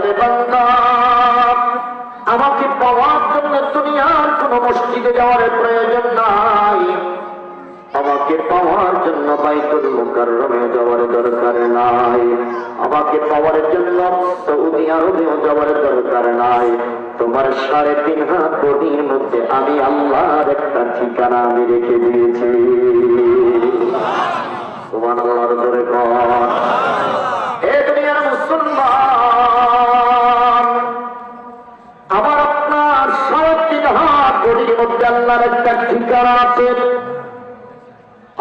বলে বান্দা আমাকে পাওয়ার জন্য দুনিয়ার কোন মসজিদে যাওয়ার প্রয়োজন নাই, আমাকে পাওয়ার জন্য বাইতুল মুকাররমে যাওয়ার দরকার নাই, আমাকে পাওয়ার জন্য সৌদি আরবেও যাওয়ার দরকার নাই। তোমার 3.5 হাত বডির মধ্যে আমি আল্লাহর একটা ঠিকানা আমি রেখে দিয়েছি। সুবহানাল্লাহর জোরে কর। এ দুনিয়ার মুসলমান, আমার আপনার 3.5 হাত বডির মধ্যে আল্লাহর একটা ঠিকানা আছে।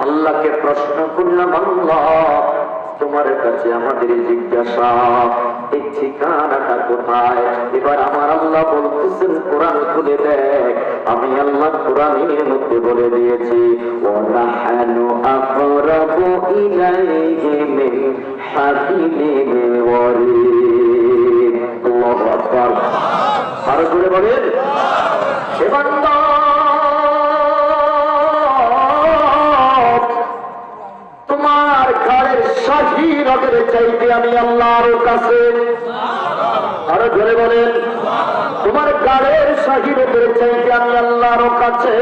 আল্লাহকে প্রশ্ন করলাম, আল্লাহ তোমার কাছে আমাদের জিজ্ঞাসা, এই ঠিকানাটা কোথায়? এবার আমার আল্লাহ বলতেছেন, কোরআন খুলে দেখ। আমি আল্লাহ কোরআনের মধ্যে বলে দিয়েছি, ওয়ানাহানু আকরাবু ইলাইহি মিন হাবিলিল ওয়ারিদ। আল্লাহু আকবার। আর জোরে বলেন। হে বান্দা, তোমার ঘরের শাহী রগের চাইতে আমি আল্লাহর কাছে। আরো ধরে বলেন, তোমার ঘরের শাহী রগের চাইতে আমি আল্লাহর কাছে।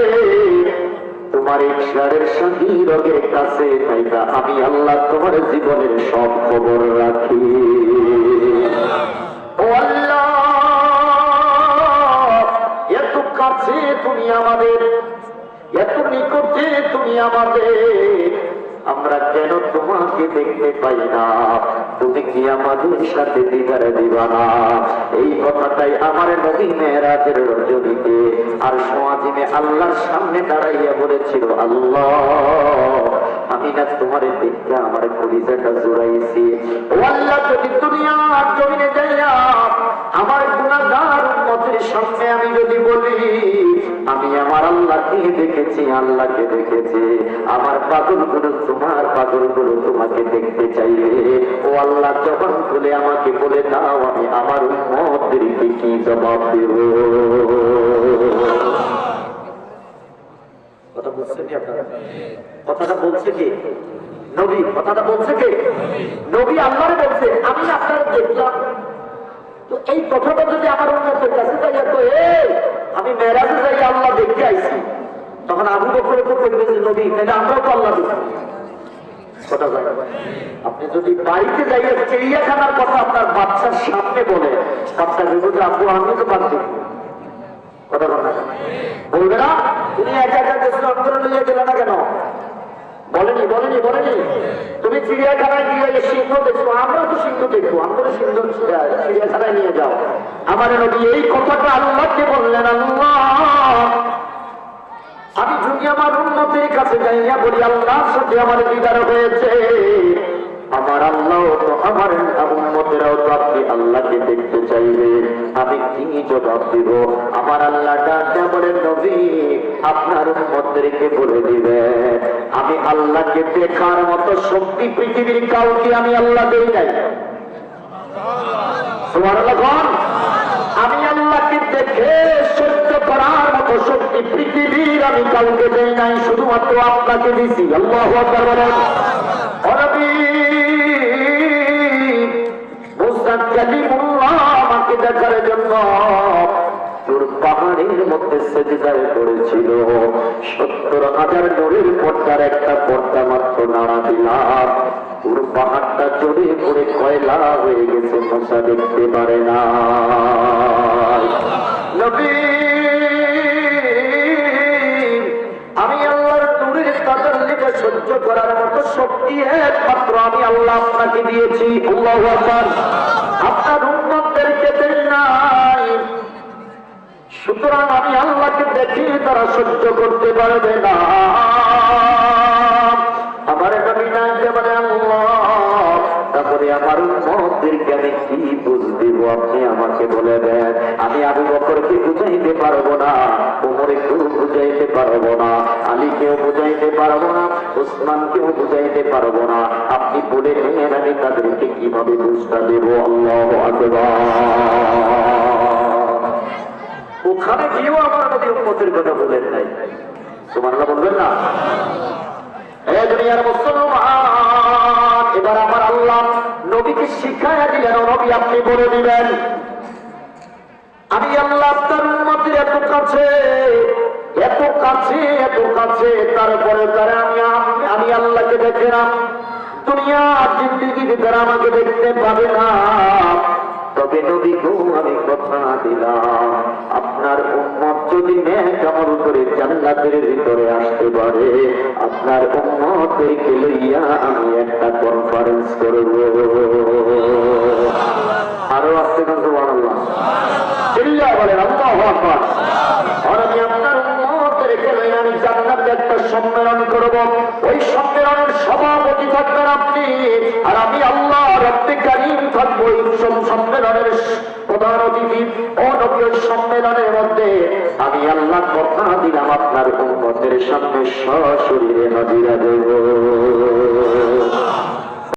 তোমার ঈশ্বরের শাহী রগের কাছে তাইটা আমি আল্লাহ তোমার জীবনের সব খবর রাখি। ও আল্লাহ, এত কাছে তুমি আমাদের, এত নিকটে তুমি আমাদের, আমরা কেন তোমাকে দেখতে পাই না? তুমি কি আমাদের সাথে দিদার দিবা না? এই কথাটাই আমার নবী মেরাজের রজনীতে আর সমাজিমে আল্লাহর সামনে দাঁড়াইয়া বলেছিল, আল্লাহ আমি না তোমার দেখতে আমার কলিজাটা জোড়াইছি। ও আল্লাহ, যদি দুনিয়ার জমিনে যাইয়া আমার গুনাহগার উম্মতের সামনে আমি যদি বলি আমি আমার আল্লাহকে দেখেছি, আল্লাহকে দেখেছি, আমার পাগলগুলো তোমার পাগলগুলো তোমাকে দেখতে চাইবে, ও আল্লাহ জবান খুলে আমাকে বলে দাও, আমি আমার উম্মতদেরকে কি জবাব দেব? কথা বলছেন কি আপনারা? কথাটা বলছে কি নবী? কথাটা বলছে কি নবী? আল্লাহরে বলছে, আমি আপনারা দেখলাম। তো এই কথাটা যদি আমার উম্মতের কাছে যাই, তো আমি মেরাজে যাই আল্লাহ দেখতে আইছি, তখন আবু বকর তো বলবে যে নবী তাহলে আমরাও তো আল্লাহ দেখি। কথা বলে, আপনি যদি বাড়িতে যাইয়ে চিড়িয়াখানার কথা আপনার বাচ্চার সামনে বলে, বাচ্চা বলবে আব্বু আমি তো পাচ্ছি। কথা বলে বলবে না, তুমি একা একা দেশের অন্তরে নিয়ে গেলে না কেন? বলেনি বলেনি বলেনি। তুমি চিড়িয়াখানায় গিয়ে সিংহ দেখবো, আমরাও তো সিংহ দেখবো, আমরা সিংহ চিড়িয়াখানায় নিয়ে যাও। আমার নবী এই কথাটা আল্লাহকে বললেন, আল্লাহ আমি যদি আমার উম্মতের কাছে যাইয়া বলি আল্লাহর সাথে আমার দিদার হয়েছে, আমার আল্লাহ তো আমার উম্মতেরাও তো আপনি আল্লাহকে দেখতে চাইবে, আমি কি জবাব দিব? আমার আল্লাহ ডাকতে বলেন, নবী আপনার উম্মতদেরকে বলে দিবে আমি আল্লাহকে দেখার মতো শক্তি পৃথিবীর কাউকে আমি আল্লাহ দেই নাই। সুবহানাল্লাহ। আমি আল্লাহকে দেখে সহ্য করার মতো শক্তি পৃথিবীর আমি কাউকে দেই নাই, শুধুমাত্র আপনাকে দিছি। আল্লাহু আকবার বলেন। মুসা কালিমুল্লাহ আমাকে দেখার জন্য তোর পাহাড়ের মধ্যে সেজদায় করেছিল, 70,000 নূরের পর্দার একটা পর্দা মাত্র নাড়া দিলাম, তোর পাহাড়টা চড়ে পড়ে কয়লা হয়ে গেছে, মুসা দেখতে পারে না। নবী আমি আল্লাহর নূরের তাজাল্লিকে সহ্য করার মতো শক্তি একমাত্র আমি আল্লাহ আপনাকে দিয়েছি। আল্লাহু আকবার। আপনার উম্মতদেরকে দেই নাই, সুতরাং আমি আল্লাহকে দেখি তারা সহ্য করতে পারবে না। আমার নবী না বলে আল্লাহ তারপরে আমার উম্মতদেরকে আমি কি বুঝ দিব আপনি আমাকে বলে দেন। আমি আবু বকরকে বুঝাইতে পারবো না, ওমরকেও বুঝাইতে পারবো না, আলীকেও বুঝাইতে পারবো না, ওসমানকেও বুঝাইতে পারবো না, আপনি বলে নেন আমি তাদেরকে কিভাবে বুঝতে দেব? আল্লাহু আকবার। ওখানে গিয়েও আমার নবী উম্মতের কথা বলেন নাই। সুবহানাল্লাহ বলবেন না? এ দুনিয়ার মুসলমান, এবার আমার আল্লাহ নবীকে শিখাইয়া দিলেন, ও নবী আপনি বলে দিবেন আমি আল্লাহ আপনার উম্মতের এত কাছে, এত কাছে, এত কাছে, তারপরে তারা আমি আল্লাহকে দেখে না, দুনিয়া জিন্দেগিতে তারা আমাকে দেখতে পাবে না। তবে নবী গো আমি কথা দিলাম, আপনার উম্মত যদি নেক আমল করে জান্নাতের ভিতরে আসতে পারে, আপনার উম্মতকে লইয়া আমি একটা কনফারেন্স করব। আরো আসতে না সুবহানাল্লাহ, চিল্লা বলেন আল্লাহু আকবার। আর আমি আপনার উম্মতকে লইয়া আমি জান্নাতে একটা সম্মেলন করব, ওই সম্মেলনের সভাপতি থাকবেন আপনি, আর আমি আল্লাহ রব্বে কারীম থাকবো এই সম্মেলনের প্রধান অতিথি। ও নবী ওই সম্মেলনের মধ্যে আমি আল্লাহ কথা দিলাম আপনার উম্মতের সামনে সশরীরে হাজির হবে।